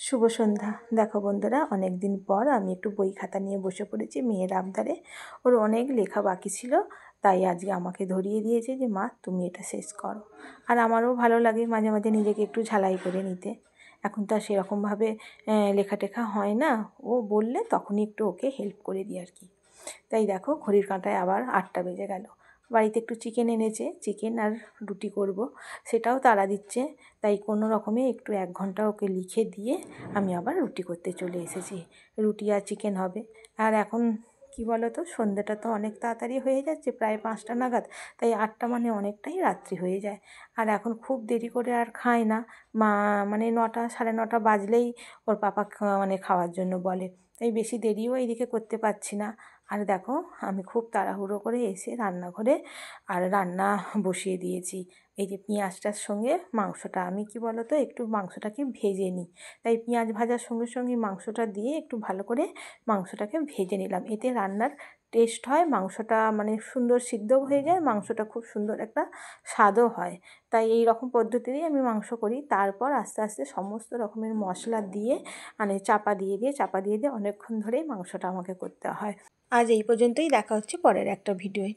শুভ সন্ধ্যা। দেখো বন্ধুরা, অনেক দিন পর আমি একটু বই খাতা নিয়ে বসে পড়েছি। মেয়ের আবদারে ওর অনেক লেখা বাকি ছিল, তাই আজকে আমাকে ধরিয়ে দিয়েছে যে মা তুমি এটা শেষ করো। আর আমারও ভালো লাগে মাঝে মাঝে নিজেকে একটু ঝালাই করে নিতে। এখন তো আর সেরকমভাবে লেখা টেখা হয় না, ও বললে তখনই একটু ওকে হেল্প করে দিই আর কি। তাই দেখো ঘড়ির কাঁটায় আবার 8টা বেজে গেল। বাড়িতে একটু চিকেন এনেছে, চিকেন আর রুটি করব, সেটাও তাড়া দিচ্ছে। তাই কোনো রকমে একটু 1 ঘন্টা ওকে লিখে দিয়ে আমি আবার রুটি করতে চলে এসেছি। রুটি আর চিকেন হবে। আর এখন কি বলো তো, সন্ধ্যাটা তো অনেক তাড়াতাড়ি হয়ে যাচ্ছে, প্রায় 5টা নাগাদ। তাই 8টা মানে অনেকটাই রাত্রি হয়ে যায়। আর এখন খুব দেরি করে আর খায় না মা, মানে 9টা 9:30 বাজলেই ওর পাপা মানে খাওয়ার জন্য বলে। তাই বেশি দেরিও এইদিকে করতে পারছি না। আর দেখো আমি খুব তাড়াহুড়ো করে এসে রান্নাঘরে আর রান্না বসিয়ে দিয়েছি। এই যে পেঁয়াজটার সঙ্গে মাংসটা, আমি কি বলো তো একটু মাংসটাকে ভেজে নিই। তাই পেঁয়াজ ভাজার সঙ্গে সঙ্গে মাংসটা দিয়ে একটু ভালো করে মাংসটাকে ভেজে নিলাম। এতে রান্নার টেস্ট হয়, মাংসটা মানে সুন্দর সিদ্ধও হয়ে যায়, মাংসটা খুব সুন্দর একটা স্বাদও হয়। তাই এই রকম পদ্ধতিতেই আমি মাংস করি। তারপর আস্তে আস্তে সমস্ত রকমের মশলা দিয়ে মানে চাপা দিয়ে অনেকক্ষণ ধরেই মাংসটা আমাকে করতে হয়। আজ এই পর্যন্তই, দেখা হচ্ছে পরের একটা ভিডিওয়।